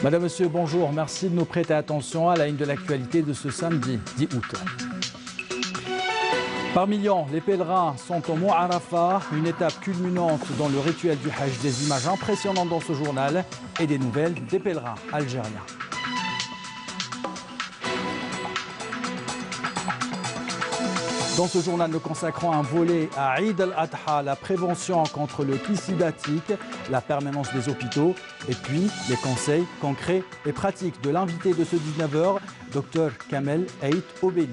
Madame, Monsieur, bonjour. Merci de nous prêter attention à la une de l'actualité de ce samedi 10 août. Par millions, les pèlerins sont au mont Arafat, une étape culminante dans le rituel du Hajj. Des images impressionnantes dans ce journal et des nouvelles des pèlerins algériens. Dans ce journal, nous consacrons un volet à Eid al-Adha, la prévention contre le pli sylvatique, la permanence des hôpitaux et puis les conseils concrets et pratiques de l'invité de ce 19h, Dr Kamel Ait Obeli.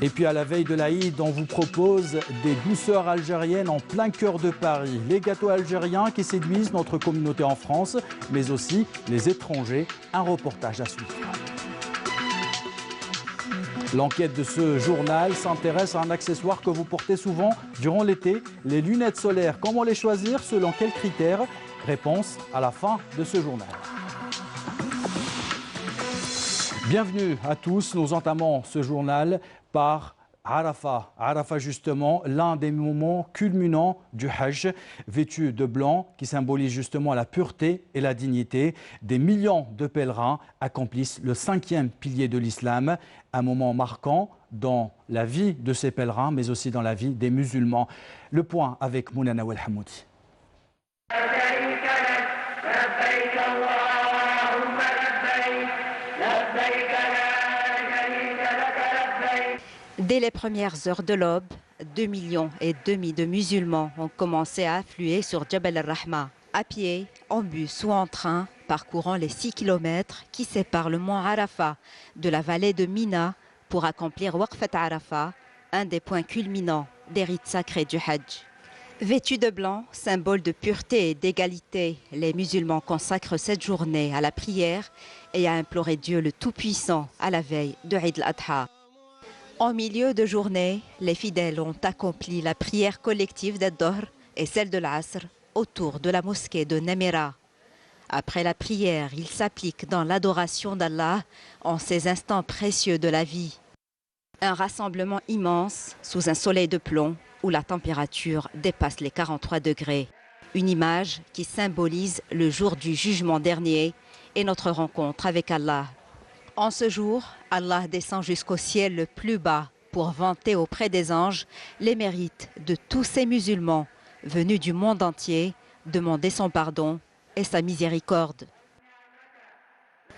Et puis à la veille de l'Aïd, on vous propose des douceurs algériennes en plein cœur de Paris. Les gâteaux algériens qui séduisent notre communauté en France, mais aussi les étrangers. Un reportage à suivre. L'enquête de ce journal s'intéresse à un accessoire que vous portez souvent durant l'été, les lunettes solaires. Comment les choisir, selon quels critères? Réponse à la fin de ce journal. Bienvenue à tous, nous entamons ce journal par Arafat. Arafat justement, l'un des moments culminants du Hajj, vêtu de blanc qui symbolise justement la pureté et la dignité. Des millions de pèlerins accomplissent le 5e pilier de l'islam, un moment marquant dans la vie de ces pèlerins mais aussi dans la vie des musulmans. Le point avec Mounana Welhamoudi. Dès les premières heures de l'aube, 2,5 millions de musulmans ont commencé à affluer sur Jabal al-Rahma, à pied, en bus ou en train, parcourant les 6 km qui séparent le mont Arafat de la vallée de Mina pour accomplir Waqfat Arafat, un des points culminants des rites sacrés du Hajj. Vêtus de blanc, symbole de pureté et d'égalité, les musulmans consacrent cette journée à la prière et à implorer Dieu le Tout-Puissant à la veille de Eid al-Adha. En milieu de journée, les fidèles ont accompli la prière collective d'Ad-Dohr et celle de l'Asr autour de la mosquée de Nemira. Après la prière, ils s'appliquent dans l'adoration d'Allah en ces instants précieux de la vie. Un rassemblement immense sous un soleil de plomb où la température dépasse les 43 degrés. Une image qui symbolise le jour du jugement dernier et notre rencontre avec Allah. En ce jour, Allah descend jusqu'au ciel le plus bas pour vanter auprès des anges les mérites de tous ces musulmans venus du monde entier, demander son pardon et sa miséricorde.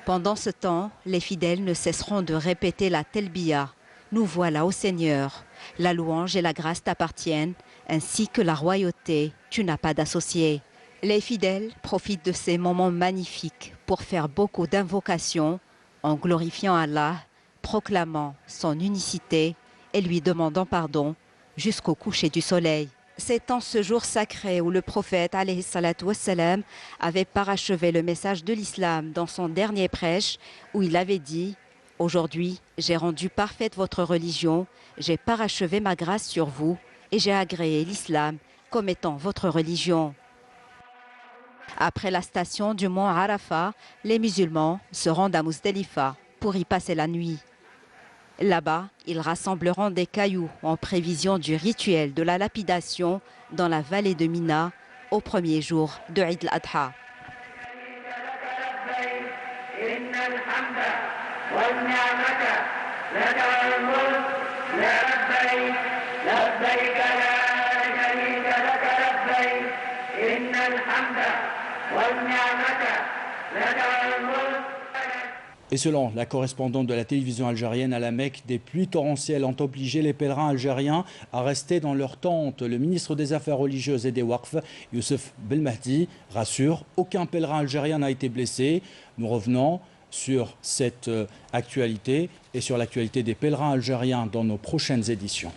Pendant ce temps, les fidèles ne cesseront de répéter la Telbiya. Nous voilà au Seigneur. La louange et la grâce t'appartiennent, ainsi que la royauté. Tu n'as pas d'associé. Les fidèles profitent de ces moments magnifiques pour faire beaucoup d'invocations, en glorifiant Allah, proclamant son unicité et lui demandant pardon jusqu'au coucher du soleil. C'est en ce jour sacré où le prophète alayhi salatu wassalam avait parachevé le message de l'islam dans son dernier prêche où il avait dit « Aujourd'hui, j'ai rendu parfaite votre religion, j'ai parachevé ma grâce sur vous et j'ai agréé l'islam comme étant votre religion. » Après la station du mont Arafat, les musulmans se rendent à Muzdalifa pour y passer la nuit. Là-bas, ils rassembleront des cailloux en prévision du rituel de la lapidation dans la vallée de Mina au premier jour de Eid al-Adha. Et selon la correspondante de la télévision algérienne à la Mecque, des pluies torrentielles ont obligé les pèlerins algériens à rester dans leur tente. Le ministre des Affaires religieuses et des Waqf, Youssef Belmahdi, rassure, aucun pèlerin algérien n'a été blessé. Nous revenons sur cette actualité et sur l'actualité des pèlerins algériens dans nos prochaines éditions.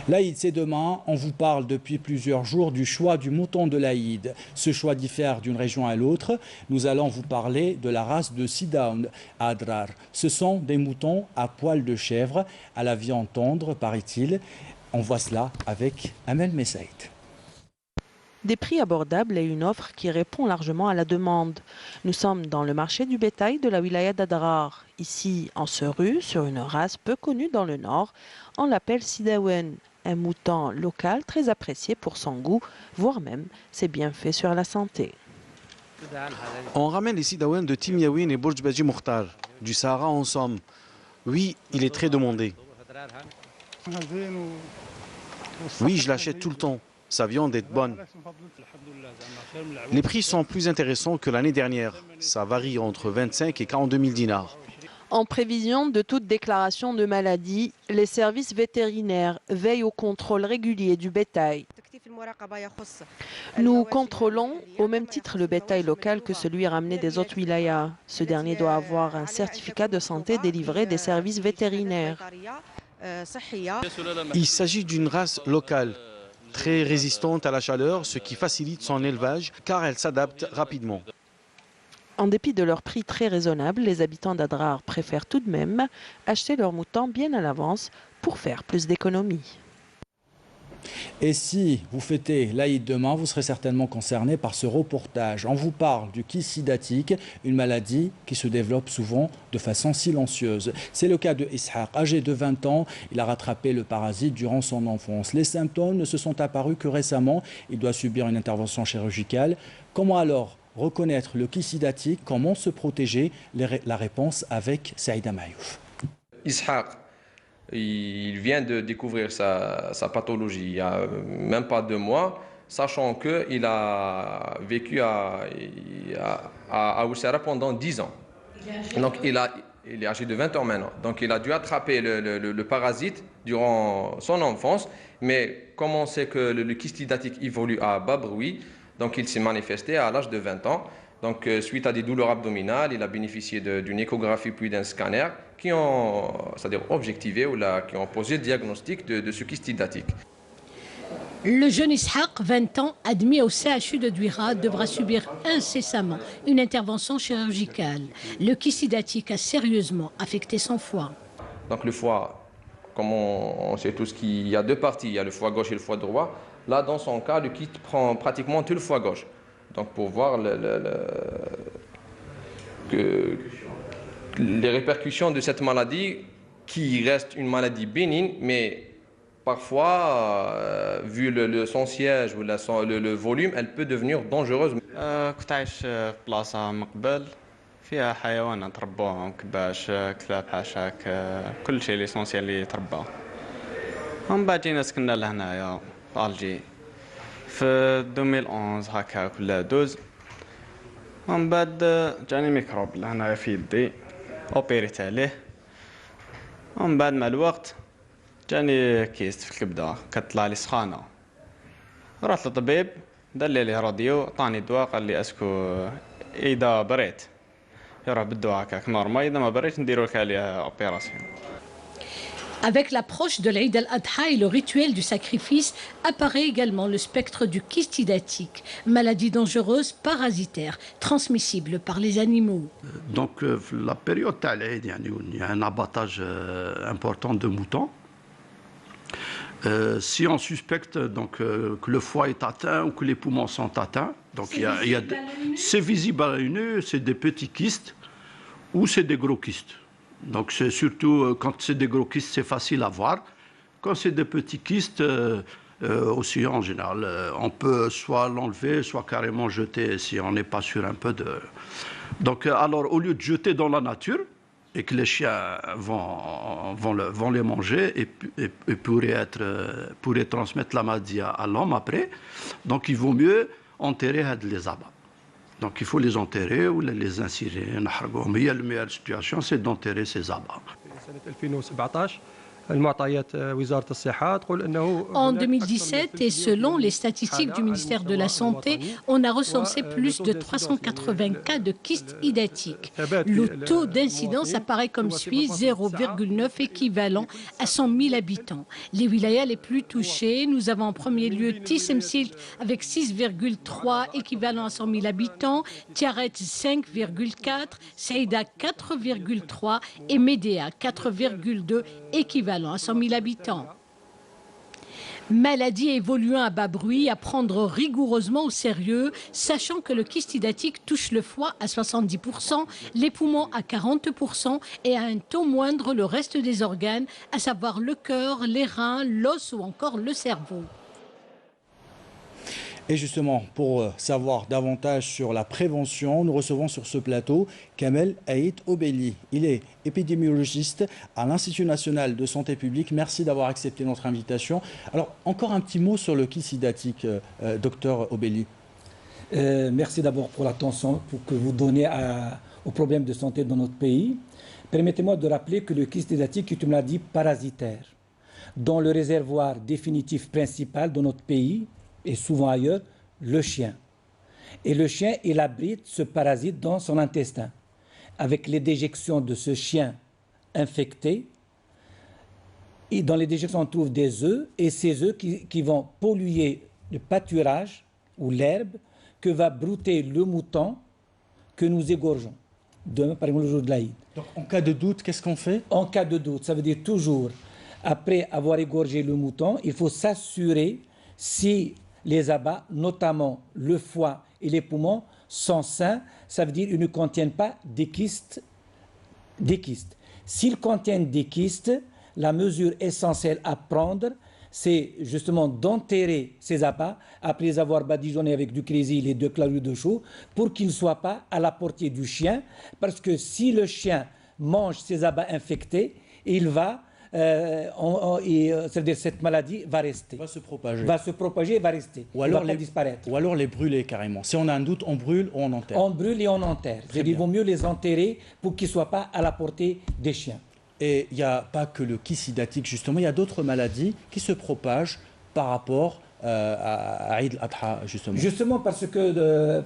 L'Aïd, c'est demain. On vous parle depuis plusieurs jours du choix du mouton de l'Aïd. Ce choix diffère d'une région à l'autre. Nous allons vous parler de la race de Sidaoun à Adrar. Ce sont des moutons à poil de chèvre, à la viande tendre, paraît-il. On voit cela avec Amel Messaïd. Des prix abordables et une offre qui répond largement à la demande. Nous sommes dans le marché du bétail de la wilaya d'Adrar. Ici, en Seru, sur une race peu connue dans le nord, on l'appelle Sidaouen. un mouton local très apprécié pour son goût, voire même ses bienfaits sur la santé. On ramène les Sidaouane de Timiaouine et Bourj Badji Mokhtar, du Sahara en somme. Oui, il est très demandé. Oui, je l'achète tout le temps. Sa viande est bonne. Les prix sont plus intéressants que l'année dernière. Ça varie entre 25 et 42 000 dinars. En prévision de toute déclaration de maladie, les services vétérinaires veillent au contrôle régulier du bétail. Nous contrôlons au même titre le bétail local que celui ramené des autres wilayas. Ce dernier doit avoir un certificat de santé délivré des services vétérinaires. Il s'agit d'une race locale, très résistante à la chaleur, ce qui facilite son élevage car elle s'adapte rapidement. En dépit de leur prix très raisonnable, les habitants d'Adrar préfèrent tout de même acheter leurs moutons bien à l'avance pour faire plus d'économies. Et si vous fêtez l'Aïd demain, vous serez certainement concerné par ce reportage. On vous parle du kyste sidatique, une maladie qui se développe souvent de façon silencieuse. C'est le cas de Ishaq, âgé de 20 ans. Il a rattrapé le parasite durant son enfance. Les symptômes ne se sont apparus que récemment. Il doit subir une intervention chirurgicale. Comment alors reconnaître le kyste sidatique? Comment se protéger? La réponse avec Saïda Mayouf. Ishaq, il vient de découvrir sa pathologie il n'y a même pas 2 mois, sachant qu'il a vécu à Oussara pendant 10 ans. Donc il est âgé de 20 ans maintenant. Donc il a dû attraper le parasite durant son enfance. Mais comme on sait que le kyste sidatique évolue à bas bruit, donc il s'est manifesté à l'âge de 20 ans. Donc suite à des douleurs abdominales, il a bénéficié d'une échographie puis d'un scanner qui ont, c'est-à-dire objectivé ou qui ont posé le diagnostic de ce kyste sidatique. Le jeune Ishaq, 20 ans, admis au CHU de Douira, devra subir incessamment une intervention chirurgicale. Le kyste sidatique a sérieusement affecté son foie. Donc le foie, comme on sait tous qu'il y a 2 parties, il y a le foie gauche et le foie droit. Là, dans son cas, le kyste prend pratiquement tout le foie gauche. Donc pour voir les répercussions de cette maladie, qui reste une maladie bénigne, mais parfois, vu son siège ou le volume, elle peut devenir dangereuse. كنت عايش في بلاصة من قبل فيها حيوانات تربوهم كباش كلاب حاشاك كل شيء ليسونسيال اللي تربى. ومن بعد جينا سكننا لهنايا في ألجي في 2011 هكا ولا 12. ومن بعد جاني ميكروب لهنايا في يدي اوبيريت عليه. ومن بعد مع الوقت جاني كيست في الكبده كتطلع لي سخانه. رحت للطبيب دار لي راديو عطاني دواء قال لي اسكو اذا بريت يروح بالدواء هكاك نورمال اذا ما بريت نديرو لك عليها اوبيراسيون. Avec l'approche de l'Eid al-Adha et le rituel du sacrifice, apparaît également le spectre du kyste sidatique, maladie dangereuse, parasitaire, transmissible par les animaux. Donc la période d'Eid, il y a un abattage important de moutons. Si on suspecte donc, que le foie est atteint ou que les poumons sont atteints, donc c'est visible à l'œil nu, c'est des petits kystes ou c'est des gros kystes. Donc c'est surtout quand c'est des gros kystes, c'est facile à voir. Quand c'est des petits kystes, aussi en général, on peut soit l'enlever, soit carrément jeter si on n'est pas sûr un peu de... Donc alors au lieu de jeter dans la nature, et que les chiens vont les manger et pourraient transmettre la maladie à l'homme après, donc il vaut mieux enterrer les abats. Donc il faut les enterrer ou les incinérer. La meilleure situation, c'est d'enterrer ces abats. En 2017, et selon les statistiques du ministère de la Santé, on a recensé plus de 380 cas de kyste sidatique. Le taux d'incidence apparaît comme suit, 0,9 équivalent à 100 000 habitants. Les wilayas les plus touchés, nous avons en premier lieu Tissemsilt avec 6,3 équivalent à 100 000 habitants, Tiaret 5,4, Saïda 4,3 et Médéa 4,2 équivalent à 100 000 habitants. Maladie évoluant à bas bruit, à prendre rigoureusement au sérieux, sachant que le kyste hydatique touche le foie à 70%, les poumons à 40% et à un taux moindre le reste des organes, à savoir le cœur, les reins, l'os ou encore le cerveau. Et justement, pour savoir davantage sur la prévention, nous recevons sur ce plateau Kamel Aït Obeli. Il est épidémiologiste à l'Institut national de santé publique. Merci d'avoir accepté notre invitation. Alors, encore un petit mot sur le kyste hydatique, docteur Obeli. Merci d'abord pour l'attention que vous donnez aux problèmes de santé dans notre pays. Permettez-moi de rappeler que le kyste hydatique est une maladie parasitaire, dont le réservoir définitif principal dans notre pays, et souvent ailleurs, le chien. Et le chien, il abrite ce parasite dans son intestin. Avec les déjections de ce chien infecté, et dans les déjections, on trouve des œufs, et ces œufs qui vont polluer le pâturage ou l'herbe que va brouter le mouton que nous égorgeons. Demain, par exemple, le jour de l'Aïd. Donc, en cas de doute, qu'est-ce qu'on fait? En cas de doute, ça veut dire toujours, après avoir égorgé le mouton, il faut s'assurer si les abats, notamment le foie et les poumons, sont sains. Ça veut dire qu'ils ne contiennent pas des kystes. S'ils contiennent des kystes, la mesure essentielle à prendre, c'est justement d'enterrer ces abats après les avoir badigeonnés avec du crésil et de chlorure de chaux pour qu'ils ne soient pas à la portée du chien. Parce que si le chien mange ces abats infectés, il va... c'est-à-dire cette maladie va rester. Va se propager. Va se propager et va rester. Ou alors, disparaître. Ou alors les brûler carrément. Si on a un doute, on brûle ou on enterre. On brûle et on enterre. Il vaut mieux les enterrer pour qu'ils ne soient pas à la portée des chiens. Et il n'y a pas que le kyste hydatique, justement. Il y a d'autres maladies qui se propagent par rapport à Eid al-Adha, justement. Justement parce que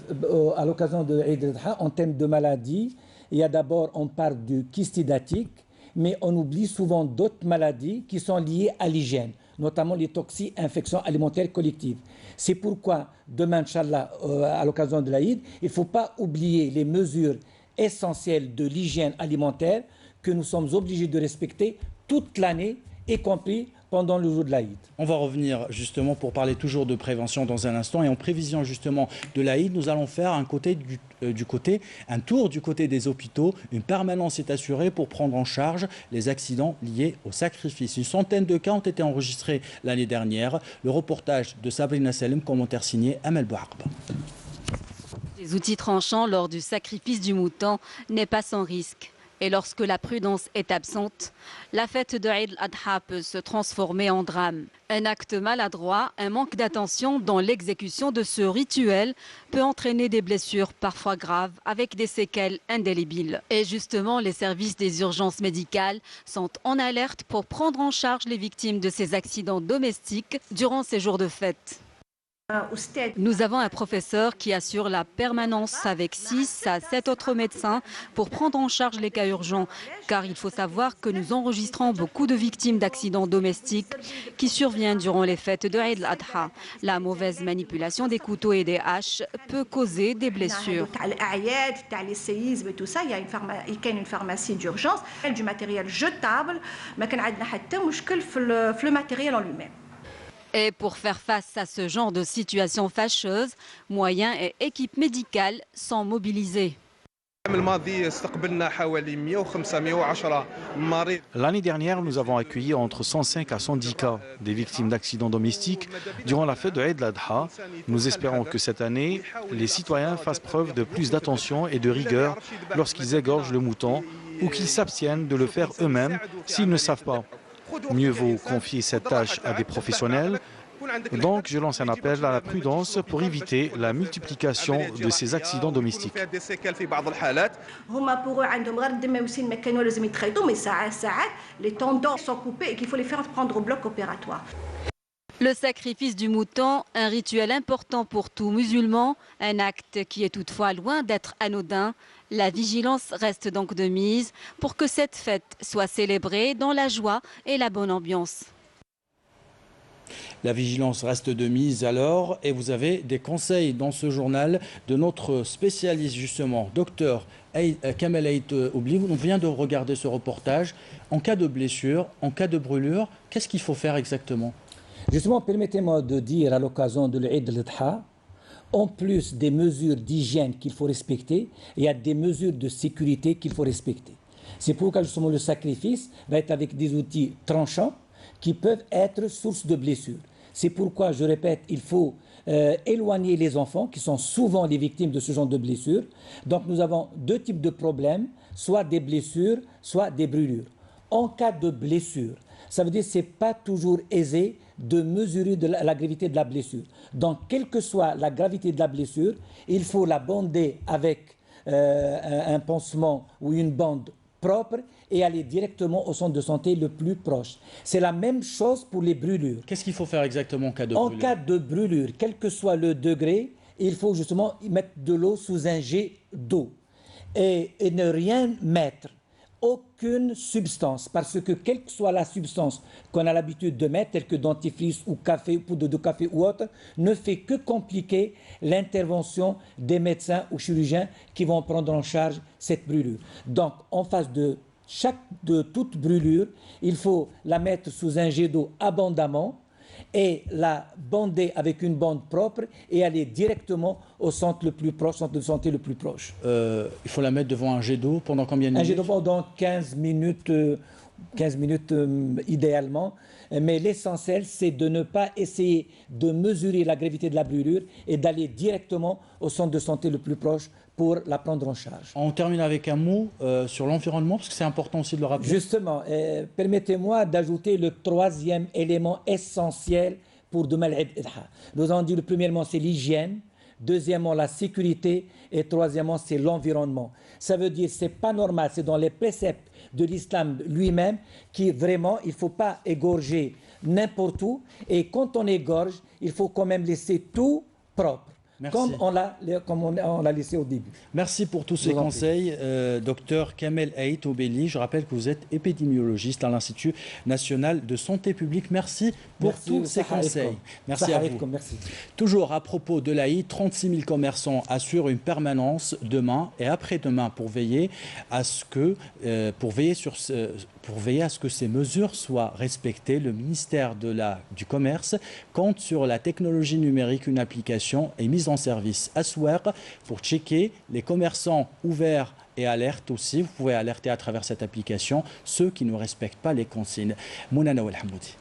à l'occasion de Eid al-Adha, en termes de maladies, il y a d'abord, on parle du kyste hydatique, mais on oublie souvent d'autres maladies qui sont liées à l'hygiène, notamment les toxi-infections alimentaires collectives. C'est pourquoi, demain, Inch'Allah, à l'occasion de l'Aïd, il ne faut pas oublier les mesures essentielles de l'hygiène alimentaire que nous sommes obligés de respecter toute l'année, y compris pendant le jour de l'Aïd. On va revenir justement pour parler toujours de prévention dans un instant. Et en prévision justement de l'Aïd, nous allons faire un tour du côté des hôpitaux. Une permanence est assurée pour prendre en charge les accidents liés au sacrifice. Une centaine de cas ont été enregistrés l'année dernière. Le reportage de Sabrina Salem, commentaire signé Amel Bouarba. Les outils tranchants lors du sacrifice du mouton n'est pas sans risque. Et lorsque la prudence est absente, la fête de Eid al-Adha peut se transformer en drame. Un acte maladroit, un manque d'attention dans l'exécution de ce rituel peut entraîner des blessures parfois graves avec des séquelles indélébiles. Et justement, les services des urgences médicales sont en alerte pour prendre en charge les victimes de ces accidents domestiques durant ces jours de fête. Nous avons un professeur qui assure la permanence avec 6 à 7 autres médecins pour prendre en charge les cas urgents. Car il faut savoir que nous enregistrons beaucoup de victimes d'accidents domestiques qui surviennent durant les fêtes de Eid al-Adha. La mauvaise manipulation des couteaux et des haches peut causer des blessures. Il y a une pharmacie d'urgence, du matériel jetable, mais il y a le matériel en lui-même. Et pour faire face à ce genre de situation fâcheuse, moyens et équipes médicales sont mobilisés. L'année dernière, nous avons accueilli entre 105 à 110 cas des victimes d'accidents domestiques durant la fête de Eid al-Adha. Nous espérons que cette année, les citoyens fassent preuve de plus d'attention et de rigueur lorsqu'ils égorgent le mouton ou qu'ils s'abstiennent de le faire eux-mêmes s'ils ne savent pas. Mieux vaut confier cette tâche à des professionnels. Donc, je lance un appel à la prudence pour éviter la multiplication de ces accidents domestiques. Les tendons sont coupés et qu'il faut les faire prendre au bloc opératoire. Le sacrifice du mouton, un rituel important pour tout musulman, un acte qui est toutefois loin d'être anodin. La vigilance reste donc de mise pour que cette fête soit célébrée dans la joie et la bonne ambiance. La vigilance reste de mise alors, et vous avez des conseils dans ce journal de notre spécialiste justement, docteur Kamel Aït Obeli. On vient de regarder ce reportage. En cas de blessure, en cas de brûlure, qu'est-ce qu'il faut faire exactement ? Justement, permettez-moi de dire à l'occasion de l'Eid al-Adha, en plus des mesures d'hygiène qu'il faut respecter, il y a des mesures de sécurité qu'il faut respecter. C'est pourquoi justement le sacrifice va être avec des outils tranchants qui peuvent être source de blessures. C'est pourquoi, je répète, il faut éloigner les enfants qui sont souvent les victimes de ce genre de blessures. Donc nous avons deux types de problèmes, soit des blessures, soit des brûlures. En cas de blessure, ça veut dire que ce n'est pas toujours aisé de mesurer la gravité de la blessure. Donc, quelle que soit la gravité de la blessure, il faut la bander avec un pansement ou une bande propre et aller directement au centre de santé le plus proche. C'est la même chose pour les brûlures. Qu'est-ce qu'il faut faire exactement en cas de brûlure? En cas de brûlure, quel que soit le degré, il faut justement mettre de l'eau sous un jet d'eau et ne rien mettre. Aucune substance, parce que quelle que soit la substance qu'on a l'habitude de mettre, telle que dentifrice ou café, poudre de café ou autre, ne fait que compliquer l'intervention des médecins ou chirurgiens qui vont prendre en charge cette brûlure. Donc, en face de toute brûlure, il faut la mettre sous un jet d'eau abondamment et la bander avec une bande propre et aller directement au centre le plus proche, centre de santé le plus proche. Il faut la mettre devant un jet d'eau pendant combien de minutes? Un jet d'eau pendant 15 minutes idéalement. Mais l'essentiel, c'est de ne pas essayer de mesurer la gravité de la brûlure et d'aller directement au centre de santé le plus proche pour la prendre en charge. On termine avec un mot sur l'environnement, parce que c'est important aussi de le rappeler. Justement, permettez-moi d'ajouter le troisième élément essentiel pour demain l'Eid al-Adha. Nous avons dit, premièrement, c'est l'hygiène, deuxièmement, la sécurité, et troisièmement, c'est l'environnement. Ça veut dire que ce n'est pas normal, c'est dans les préceptes de l'islam lui-même qui vraiment, il ne faut pas égorger n'importe où, et quand on égorge, il faut quand même laisser tout propre. Merci. Comme on l'a laissé au début. Merci pour tous ces conseils, docteur Kamel Aït Obeli. Je rappelle que vous êtes épidémiologiste à l'Institut national de santé publique. Merci pour tous ces conseils. Merci à vous. Merci. Toujours à propos de l'Aïd, 36 000 commerçants assurent une permanence demain et après-demain pour veiller à ce que, ces mesures soient respectées. Le ministère du Commerce compte sur la technologie numérique. Une application est mise en service à Souer pour checker les commerçants ouverts et alerte aussi. Vous pouvez alerter à travers cette application ceux qui ne respectent pas les consignes. Mounana Ouelhamoudi.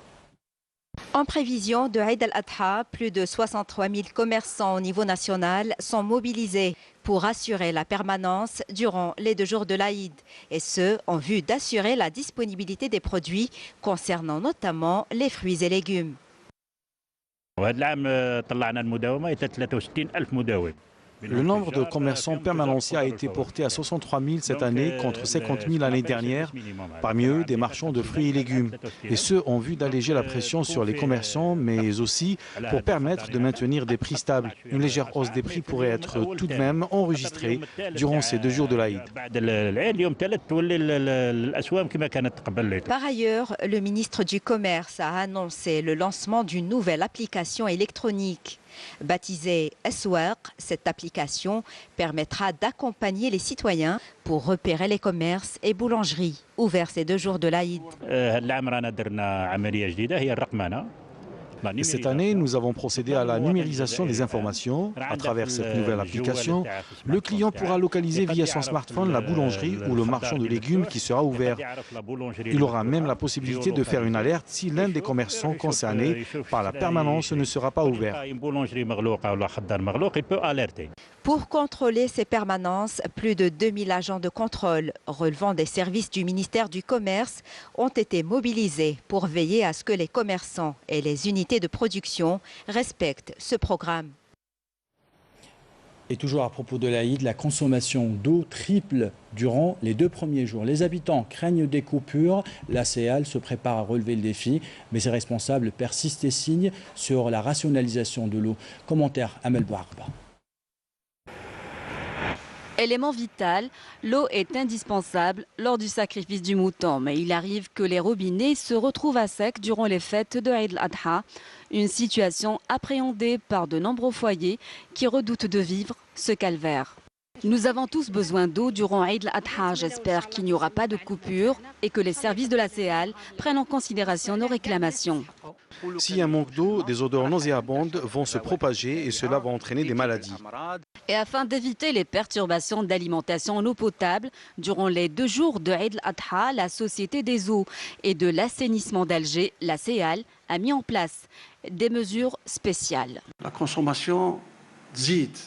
En prévision de Eid al-Adha, plus de 63 000 commerçants au niveau national sont mobilisés pour assurer la permanence durant les 2 jours de l'Aïd, et ce, en vue d'assurer la disponibilité des produits concernant notamment les fruits et légumes. Le nombre de commerçants permanenciers a été porté à 63 000 cette année contre 50 000 l'année dernière, parmi eux des marchands de fruits et légumes. Et ce, en vue d'alléger la pression sur les commerçants, mais aussi pour permettre de maintenir des prix stables. Une légère hausse des prix pourrait être tout de même enregistrée durant ces 2 jours de l'Aïd. Par ailleurs, le ministre du Commerce a annoncé le lancement d'une nouvelle application électronique. Baptisée Aswaq, cette application permettra d'accompagner les citoyens pour repérer les commerces et boulangeries ouverts ces 2 jours de l'Aïd. Et cette année, nous avons procédé à la numérisation des informations. À travers cette nouvelle application, le client pourra localiser via son smartphone la boulangerie ou le marchand de légumes qui sera ouvert. Il aura même la possibilité de faire une alerte si l'un des commerçants concernés par la permanence ne sera pas ouvert. Pour contrôler ces permanences, plus de 2000 agents de contrôle relevant des services du ministère du Commerce ont été mobilisés pour veiller à ce que les commerçants et les unités de production respectent ce programme. Et toujours à propos de l'Aïd, la consommation d'eau triple durant les 2 premiers jours. Les habitants craignent des coupures. La CEAL se prépare à relever le défi, mais ses responsables persistent et signent sur la rationalisation de l'eau. Commentaire Amel Bouarba. Élément vital, l'eau est indispensable lors du sacrifice du mouton. Mais il arrive que les robinets se retrouvent à sec durant les fêtes de Eid al-Adha. Une situation appréhendée par de nombreux foyers qui redoutent de vivre ce calvaire. Nous avons tous besoin d'eau durant Eid al-Adha. J'espère qu'il n'y aura pas de coupure et que les services de la CEAL prennent en considération nos réclamations. S'il y a un manque d'eau, des odeurs nauséabondes vont se propager et cela va entraîner des maladies. Et afin d'éviter les perturbations d'alimentation en eau potable, durant les 2 jours de Eid al-Adha, la Société des eaux et de l'assainissement d'Alger, la CEAL, a mis en place des mesures spéciales. La consommation تزيد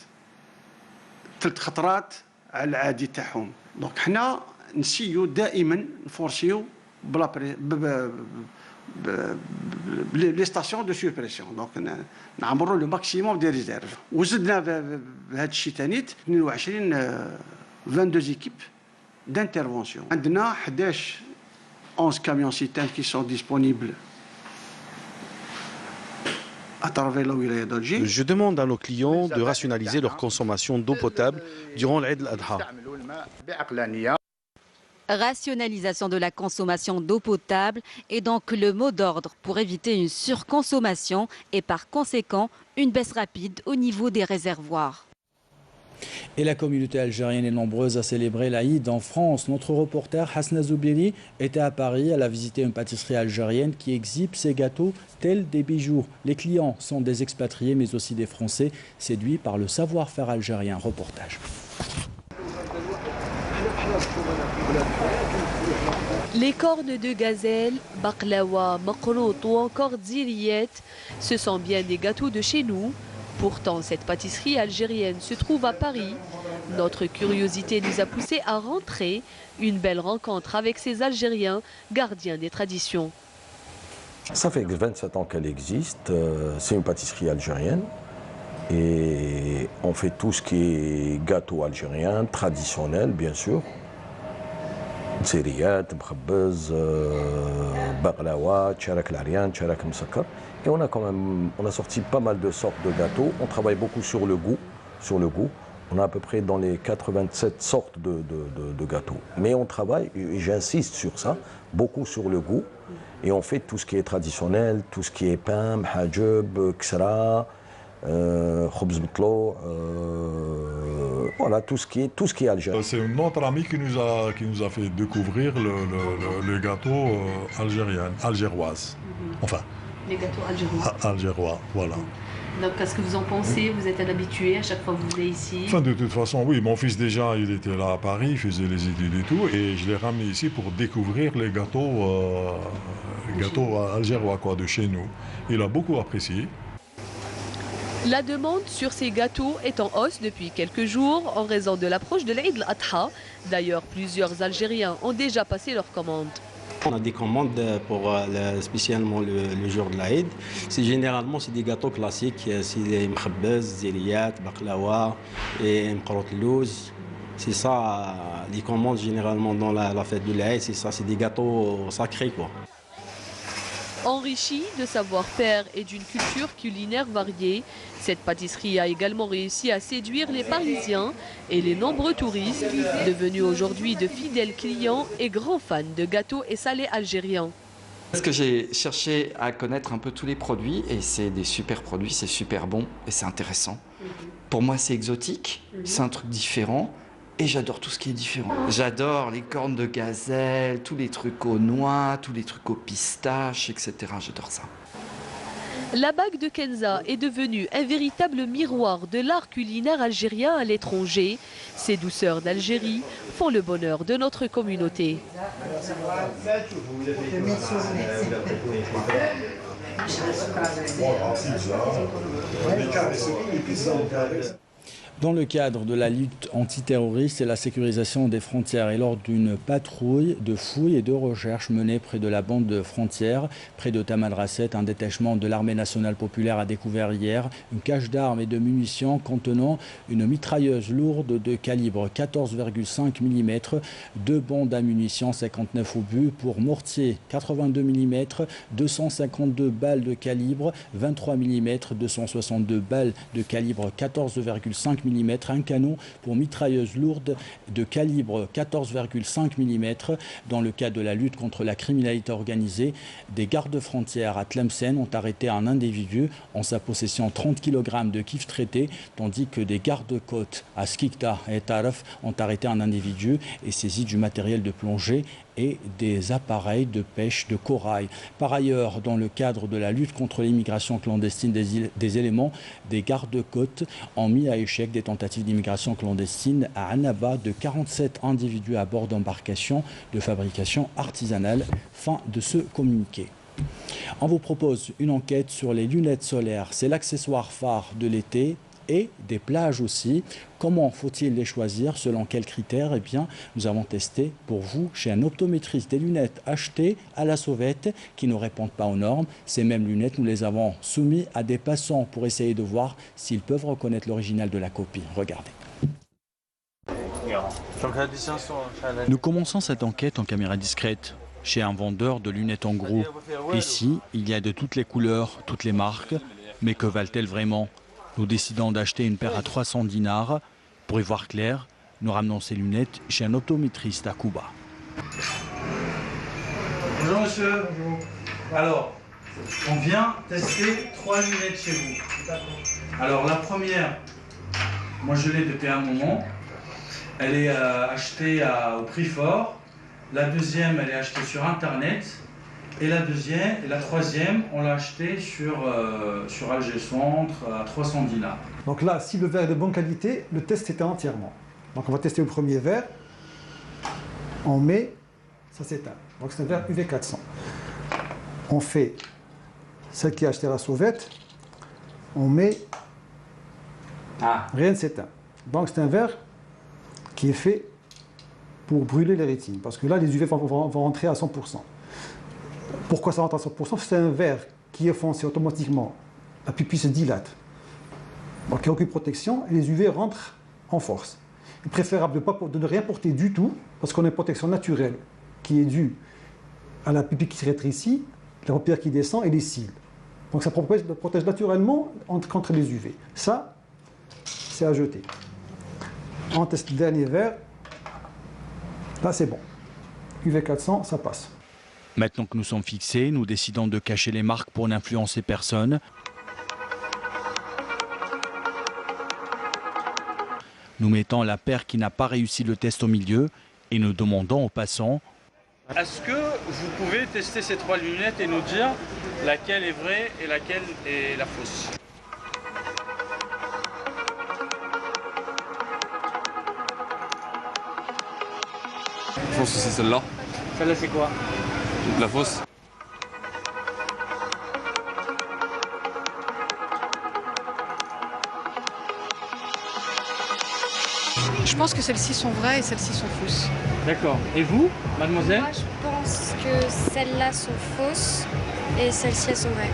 3 خطرات على العادي تاعهم. دونك حنا نسيو دائما نفورسيو les stations de surpression. Donc نعمروا le maximum des réserves. وزدنا بهذا الشيء ثاني 22 équipes d'intervention. عندنا 11 camions citernes qui sont disponibles à travers la wilaya d'Alger. Je demande à nos clients de rationaliser leur consommation d'eau potable durant l'Eid al-Adha. Rationalisation de la consommation d'eau potable est donc le mot d'ordre pour éviter une surconsommation et par conséquent une baisse rapide au niveau des réservoirs. Et la communauté algérienne est nombreuse à célébrer l'Aïd en France. Notre reporter Hasna Zoubiri était à Paris. Elle a visité une pâtisserie algérienne qui exhibe ses gâteaux tels des bijoux. Les clients sont des expatriés mais aussi des Français séduits par le savoir-faire algérien. Reportage. Les cornes de gazelle, baklawa, makrout ou encore dziriyet, ce sont bien des gâteaux de chez nous. Pourtant, cette pâtisserie algérienne se trouve à Paris. Notre curiosité nous a poussé à rentrer. Une belle rencontre avec ces Algériens, gardiens des traditions. Ça fait 27 ans qu'elle existe. C'est une pâtisserie algérienne. Et on fait tout ce qui est gâteau algérien, traditionnel bien sûr. Zeriyat, mkhabbez, baklawa, tcharak l'arian, tcharak msakkar. Et on a sorti pas mal de sortes de gâteaux. On travaille beaucoup sur le goût. On a à peu près dans les 87 sortes de gâteaux. Mais on travaille, et j'insiste sur ça, beaucoup sur le goût. Et on fait tout ce qui est traditionnel, tout ce qui est pain, mhajeb, ksra, khobz mtlo, voilà, tout ce qui est algérien. C'est notre ami qui nous a fait découvrir le gâteau algéroise. Enfin. Les gâteaux algérois. Algérois, voilà. Donc, qu'est-ce que vous en pensez? Vous êtes un habitué à chaque fois que vous venez ici? Enfin, de toute façon, oui. Mon fils, déjà, il était là à Paris, il faisait les études et tout. Et je l'ai ramené ici pour découvrir les gâteaux algérois, quoi, de chez nous. Il a beaucoup apprécié. La demande sur ces gâteaux est en hausse depuis quelques jours en raison de l'approche de l'Eid al-Adha. D'ailleurs, plusieurs Algériens ont déjà passé leurs commandes. On a des commandes pour spécialement le jour de l'Aïd. Généralement, c'est des gâteaux classiques. C'est des mkhabbez, zeriyat, baklawa et mkrout louz. C'est ça, les commandes généralement dans la fête de l'Aïd. C'est ça, c'est des gâteaux sacrés, quoi. Enrichie de savoir-faire et d'une culture culinaire variée, cette pâtisserie a également réussi à séduire les Parisiens et les nombreux touristes, devenus aujourd'hui de fidèles clients et grands fans de gâteaux et salés algériens. Parce que j'ai cherché à connaître un peu tous les produits et c'est des super produits, c'est super bon et c'est intéressant. Pour moi, c'est exotique, c'est un truc différent. Et j'adore tout ce qui est différent. J'adore les cornes de gazelle, tous les trucs aux noix, tous les trucs aux pistaches, etc. J'adore ça. La bague de Kenza est devenue un véritable miroir de l'art culinaire algérien à l'étranger. Ces douceurs d'Algérie font le bonheur de notre communauté. Dans le cadre de la lutte antiterroriste et la sécurisation des frontières et lors d'une patrouille de fouilles et de recherche menée près de la bande de frontières, près de Tamanrasset, un détachement de l'armée nationale populaire a découvert hier une cache d'armes et de munitions contenant une mitrailleuse lourde de calibre 14,5 mm, 2 bandes à munitions 59 obus pour mortier 82 mm, 252 balles de calibre 23 mm, 262 balles de calibre 14,5 mm mm, un canon pour mitrailleuse lourde de calibre 14,5 mm. Dans le cadre de la lutte contre la criminalité organisée, des gardes-frontières à Tlemcen ont arrêté un individu en sa possession 30 kg de kif traité, tandis que des gardes-côtes à Skikta et Taraf ont arrêté un individu et saisi du matériel de plongée et des appareils de pêche de corail. Par ailleurs, dans le cadre de la lutte contre l'immigration clandestine, des éléments des gardes-côtes ont mis à échec des tentatives d'immigration clandestine à Annaba de 47 individus à bord d'embarcations de fabrication artisanale. Fin de ce communiqué. On vous propose une enquête sur les lunettes solaires. C'est l'accessoire phare de l'été et des plages aussi. Comment faut-il les choisir? Selon quels critères? Eh bien, nous avons testé pour vous chez un optométriste des lunettes achetées à la sauvette qui ne répondent pas aux normes. Ces mêmes lunettes, nous les avons soumises à des passants pour essayer de voir s'ils peuvent reconnaître l'original de la copie. Regardez. Nous commençons cette enquête en caméra discrète chez un vendeur de lunettes en gros. Ici, il y a de toutes les couleurs, toutes les marques, mais que valent-elles vraiment? Nous décidons d'acheter une paire à 300 dinars. Pour y voir clair, nous ramenons ces lunettes chez un optométriste à Cuba. Bonjour monsieur. Bonjour. Alors, on vient tester 3 lunettes chez vous. Alors la première, moi je l'ai depuis un moment. Elle est achetée au prix fort. La deuxième, elle est achetée sur internet. Et la troisième, on l'a acheté sur Alger Centre à 300 dinars. Donc là, si le verre est de bonne qualité, le test était entièrement. Donc on va tester le premier verre. On met, ça s'éteint. Donc c'est un verre UV400. On fait celle qui a acheté à la sauvette. On met, rien ne s'éteint. Donc c'est un verre qui est fait pour brûler les rétines. Parce que là, les UV vont rentrer à 100%. Pourquoi ça rentre à 100%? C'est un verre qui est foncé automatiquement. La pupille se dilate. Donc il n'y a aucune protection et les UV rentrent en force. Il est préférable de ne rien porter du tout parce qu'on a une protection naturelle qui est due à la pupille qui se rétrécit, la paupière qui descend et les cils. Donc ça protège naturellement contre les UV. Ça, c'est à jeter. On teste le dernier verre. Là, c'est bon. UV400, ça passe. Maintenant que nous sommes fixés, nous décidons de cacher les marques pour n'influencer personne. Nous mettons la paire qui n'a pas réussi le test au milieu et nous demandons aux passants: est-ce que vous pouvez tester ces 3 lunettes et nous dire laquelle est vraie et laquelle est la fausse? Je pense que c'est celle-là. Celle-là, c'est quoi? La fausse. Je pense que celles-ci sont vraies et celles-ci sont fausses. D'accord. Et vous, mademoiselle? Moi, je pense que celles-là sont fausses et celles-ci, elles sont vraies.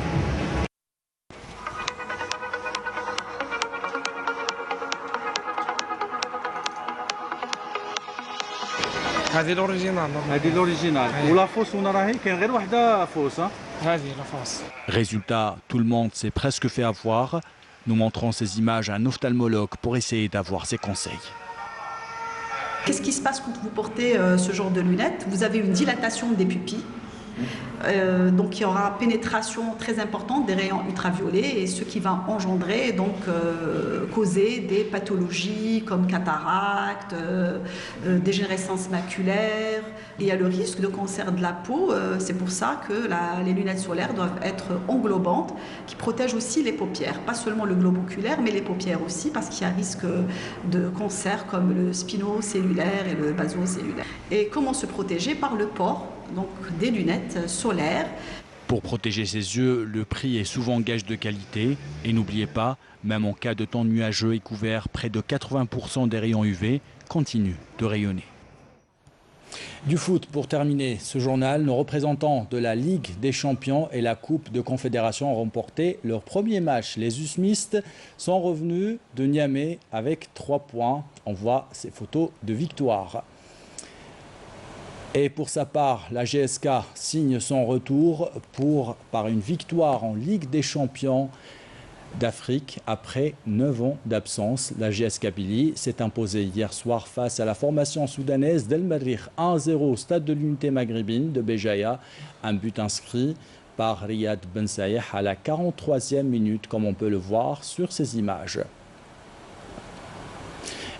هذه الأوريجينال. هذه الأوريجينال. ولا فوس ونراهي كاين غير وحدة فوس. هذه لا فوس. Résultat, tout le monde s'est presque fait avoir. Nous montrons ces images à un ophtalmologue pour essayer d'avoir ses conseils. Qu'est-ce qui se passe quand vous portez ce genre de lunettes? Vous avez une dilatation des pupilles. Donc il y aura pénétration très importante des rayons ultraviolets et ce qui va engendrer, donc causer des pathologies comme cataracte, dégénérescence maculaire. Et il y a le risque de cancer de la peau. C'est pour ça que les lunettes solaires doivent être englobantes, qui protègent aussi les paupières, pas seulement le globe oculaire mais les paupières aussi, parce qu'il y a risque de cancer comme le spinocellulaire et le basocellulaire. Et comment se protéger? Par le port donc des lunettes solaires. Pour protéger ses yeux, le prix est souvent gage de qualité. Et n'oubliez pas, même en cas de temps nuageux et couvert, près de 80% des rayons UV continuent de rayonner. Du foot, pour terminer ce journal, nos représentants de la Ligue des Champions et la Coupe de Confédération ont remporté leur premier match. Les Usmistes sont revenus de Niamey avec 3 points. On voit ces photos de victoire. Et pour sa part, la GSK signe son retour par une victoire en Ligue des Champions d'Afrique après 9 ans d'absence. La GS Kabylie s'est imposée hier soir face à la formation soudanaise d'El Merrikh 1-0 au stade de l'unité maghrébine de Béjaïa. Un but inscrit par Riyad Ben Saïh à la 43e minute, comme on peut le voir sur ces images.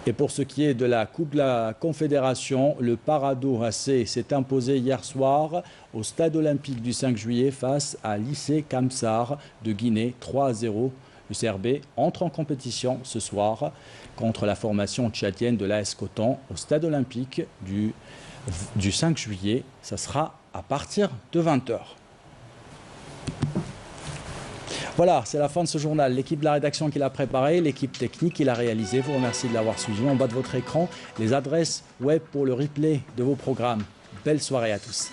Et pour ce qui est de la Coupe de la Confédération, le Parado AC s'est imposé hier soir au stade olympique du 5 juillet face à l'IC Kamsar de Guinée 3-0. Le CRB entre en compétition ce soir contre la formation tchadienne de l'AS Coton au stade olympique du 5 juillet. Ça sera à partir de 20h. Voilà, c'est la fin de ce journal. L'équipe de la rédaction qui l'a préparé, l'équipe technique qui l'a réalisé, vous remercie de l'avoir suivi. En bas de votre écran, les adresses web pour le replay de vos programmes. Belle soirée à tous.